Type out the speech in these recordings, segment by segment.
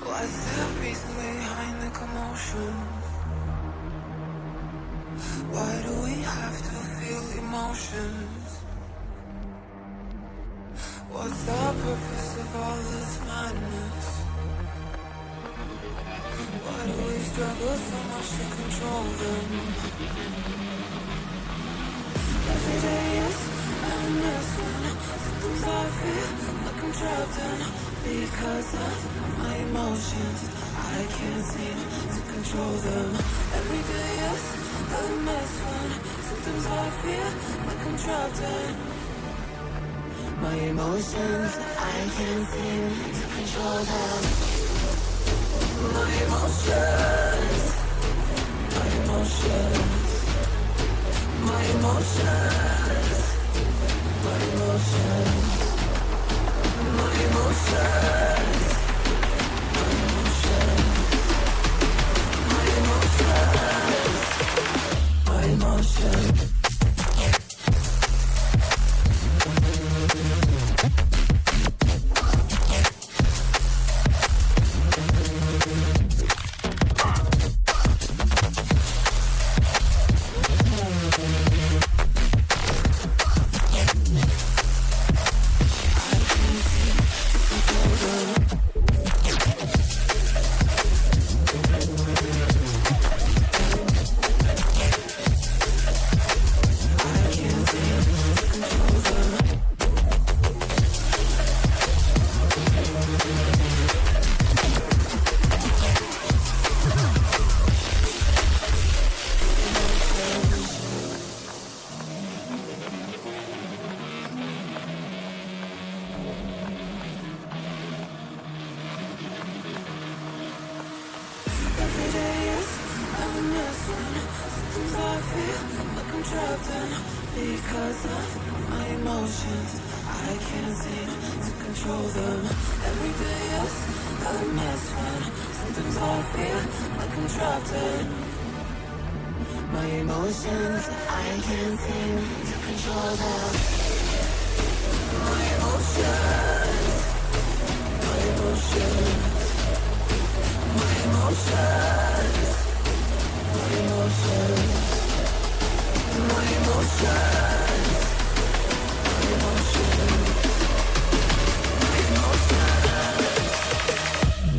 What's the reason behind the commotion? Why do we have to feel emotions? What's the purpose of all this madness? Why do we struggle so much to control them? Every day is a mess when sometimes I feel like I'm trapped in because of my emotions. I can't seem to control them. Every day is a mess when sometimes I feel like I'm trapped in my emotions. I can't seem to control them. My emotions, my emotions, my emotions, my emotions, my emotions, my emotions,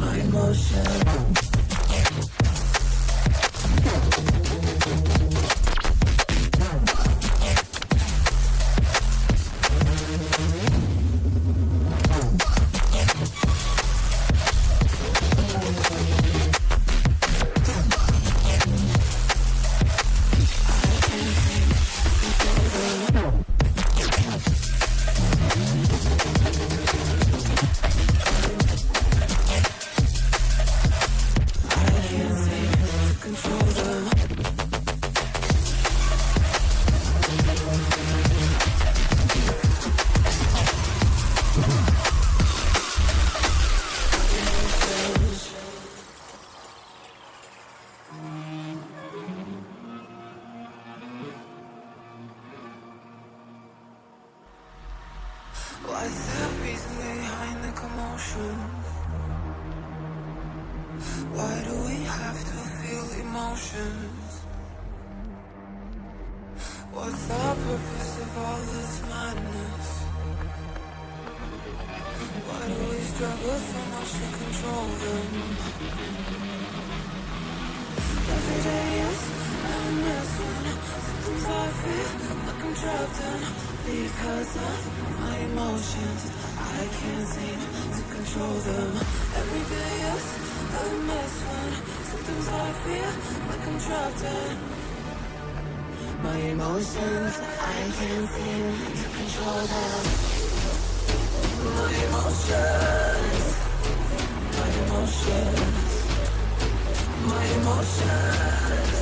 my emotions. What's the reason behind the commotion? Why do we have to feel emotions? What's the purpose of all this madness? Why do we struggle so much to control them? Every day is a mess when sometimes I feel like I'm trapped in because of my emotions. I can't seem to control them. Every day is a mess when sometimes I feel like I'm trapped in my emotions. I can't seem to control them. My emotions, my emotions, my emotions,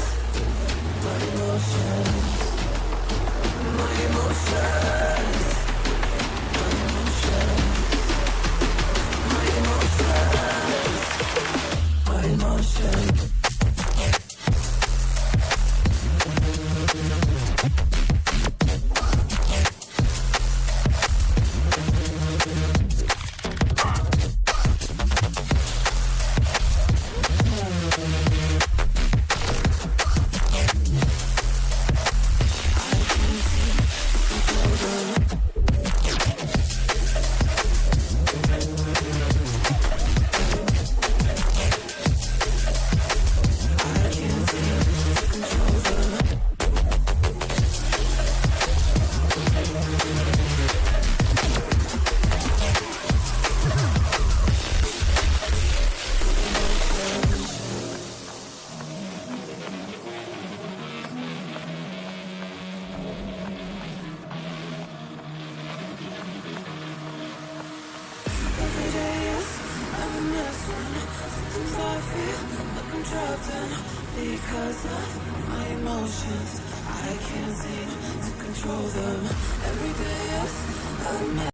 my emotions, my emotions, my emotions, my emotions. missing. Sometimes I feel like I'm trapped in because of my emotions. I can't seem to control them. Every day, yes, I'm